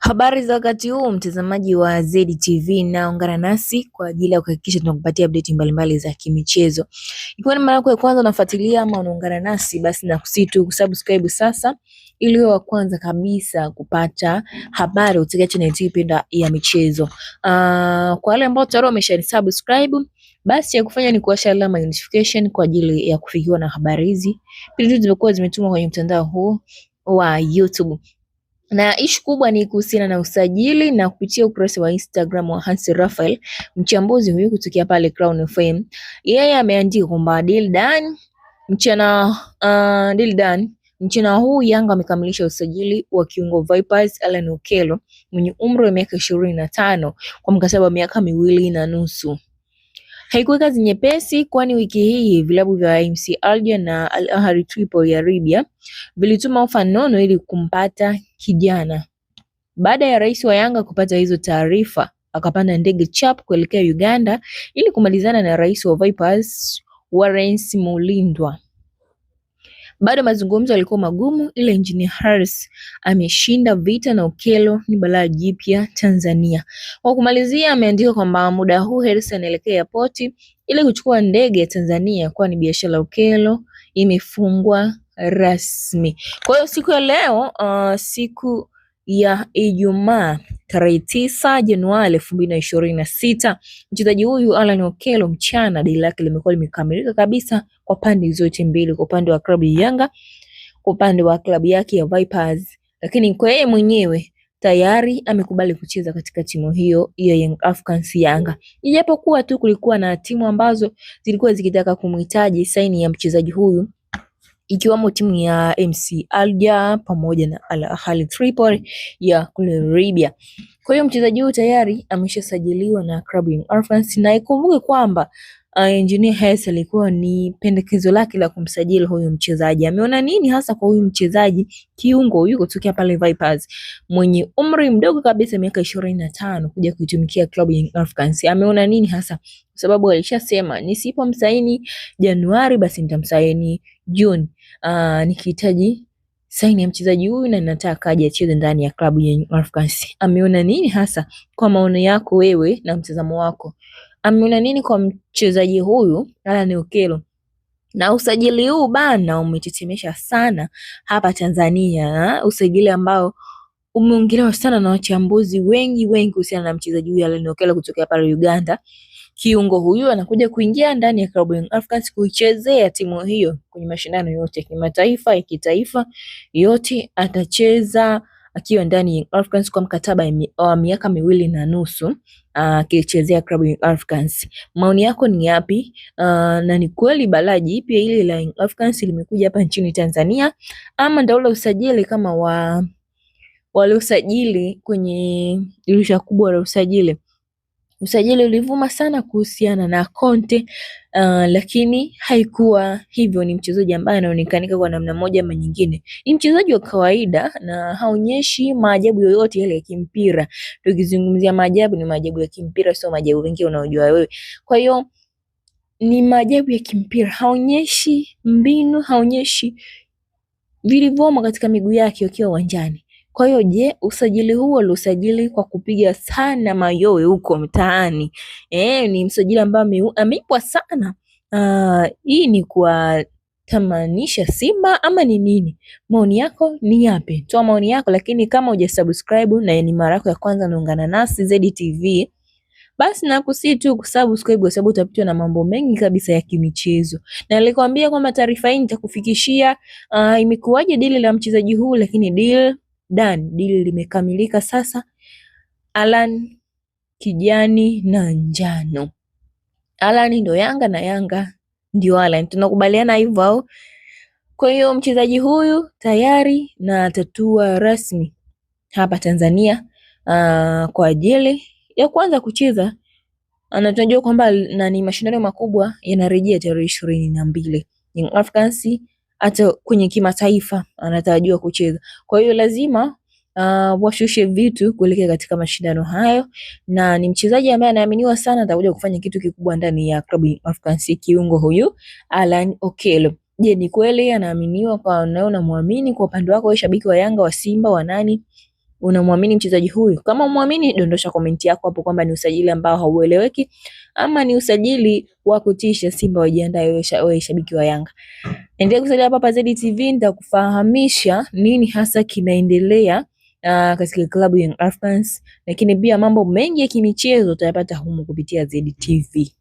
Habari za wakati huu mtazamaji wa ZTV, na ungana nasi kwa ajili ya kuhakikisha tunakupatia update mbalimbali za kimichezo. Ikiwa ni mara yako ya kwanza unafuatilia ama unaungana nasi, basi nakusihi tu kusubscribe sasa ili uwe wa kwanza kabisa kupata habari kutoka channel yetu ya michezo. Kwa wale ambao tayari wameshanisubscribe, basi ya kufanya ni kuwasha alama ya notification kwa ajili ya kufikiwa na habari hizi pindi tu zimekuwa zimetumwa kwenye mtandao huu wa YouTube. Na ishu kubwa ni kuhusiana na usajili, na kupitia ukurasa wa Instagram wa Hansi Raphael, mchambuzi huyu kutokea pale Crown FM, yeye ameandika kwamba mchana huu Yanga amekamilisha usajili wa kiungo Vipers Alan Okello mwenye umri wa miaka 25 kwa mkataba wa miaka 2.5. Haikuwa kazi nyepesi, kwani wiki hii vilabu vya MC Alger na Al Ahly Tripoli ya Libya vilituma ofa nono ili kumpata kijana. Baada ya rais wa Yanga kupata hizo taarifa, akapanda ndege chap kuelekea Uganda ili kumalizana na rais wa Vipers Wallace Mulindwa. Bado mazungumzo yalikuwa magumu, ila Engineer Harris ameshinda vita na Okello ni balaa jipya Tanzania. Kwa kumalizia, ameandika kwamba muda huu Harris anaelekea airport ili kuchukua ndege ya Tanzania, kwani biashara ya Okello imefungwa rasmi. Kwa hiyo siku ya leo, siku ya Ijumaa tarehe 9 Januari 2026, mchezaji huyu Alan Okello mchana dili lake limekuwa limekamilika kabisa kwa pande zote mbili, kwa upande wa klabu ya Yanga, kwa upande wa klabu yake ya Vipers, lakini kwa yeye mwenyewe tayari amekubali kucheza katika timu hiyo ya Young Africans Yanga. Ijapokuwa tu kulikuwa na timu ambazo zilikuwa zikitaka kumhitaji saini ya mchezaji huyu, ikiwamo timu ya MC Alger pamoja na Al Ahly Tripoli ya kule Libya. Kwa hiyo mchezaji huyu tayari ameshasajiliwa na klabu ya Young Africans, na ikumbuke kwamba Engineer Hersi alikuwa ni pendekezo lake la kumsajili huyu mchezaji. Ameona nini hasa kwa huyu mchezaji kiungo huyu kutoka pale Vipers mwenye umri mdogo kabisa, miaka 25, kuja kuitumikia klabu ya Young Africans? Ameona nini hasa? Kwa sababu alishasema nisipomsaini Januari basi nitamsaini Juni. Nikihitaji saini ya mchezaji huyu na nataka aje acheze ndani ya klabu ya Young Africans. Ameona nini hasa? Kwa maoni yako wewe na mtazamo wako, ameona nini kwa mchezaji huyu Alan Okello? Na usajili huu bana umetetemesha sana hapa Tanzania, usajili ambao umeongelewa sana na wachambuzi wengi kuhusiana na mchezaji huyu Alan Okello kutoka pale Uganda. Kiungo huyu anakuja kuingia ndani ya klabu ya Young Africans kuichezea timu hiyo kwenye mashindano yote ya kimataifa, ya kitaifa, yote atacheza akiwa ndani ya Young Africans kwa mkataba wa miaka 2.5, akichezea klabu ya Young Africans. Maoni yako ni yapi? Na ni kweli balaa jipya ile la Young Africans limekuja hapa nchini Tanzania, ama ndio ule usajili kama wale usajili kwenye dirisha kubwa la usajili? Usajili ulivuma sana kuhusiana na Conte, lakini haikuwa hivyo. Ni mchezaji ambaye anaonekanika kwa namna moja ama nyingine ni mchezaji wa kawaida na haonyeshi maajabu yoyote yale ya kimpira. Tukizungumzia maajabu, ni maajabu ya kimpira, sio maajabu mengine unaojua wewe. Kwa hiyo ni maajabu ya kimpira, haonyeshi mbinu, haonyeshi vilivyomo katika miguu yake akiwa uwanjani. Kwa hiyo je, usajili huo uliosajili kwa kupiga sana mayowe huko mtaani, ni msajili ambao ameipwa sana. Hii ni kwa tamanisha Simba ama ni nini? Maoni yako ni yapi? Toa maoni yako, lakini kama hujasubscribe na ni mara yako ya kwanza unaungana nasi ZTV, basi nakusihi tu kusubscribe kwa sababu utapitwa na mambo mengi kabisa ya kimichezo. Na nilikwambia kwamba taarifa hii nitakufikishia imekuwaje dili la mchezaji huu, lakini deal limekamilika sasa. Alan kijani na njano. Alan ndio Yanga na Yanga ndio Alan. Tunakubaliana hivyo au? Kwa hiyo mchezaji huyu tayari na atatua rasmi hapa Tanzania kwa ajili ya kuanza kucheza. Anatajwa kwamba na ni mashindano makubwa yanarejea tarehe 22. Young Africans hata kwenye kimataifa anatarajiwa kucheza. Kwa hiyo lazima washushe vitu kuelekea katika mashindano hayo, na ni mchezaji ambaye anaaminiwa sana atakuja kufanya kitu kikubwa ndani ya klabu ya Africans, kiungo huyu Alan Okello. Je, ni kweli anaaminiwa? Kwa unaona muamini kwa upande wako wewe, shabiki wa Yanga, wa Simba, wa nani? unamwamini mchezaji huyu? Kama umwamini, dondosha komenti yako hapo kwamba ni usajili ambao haueleweki ama ni usajili wa kutisha. Simba wajiandae, wewe shabiki wa Yanga. Endelea kusalia hapa ZTV, nitakufahamisha nini hasa kinaendelea katika klabu ya Young Africans, lakini pia mambo mengi ya kimichezo utayapata humu kupitia ZTV.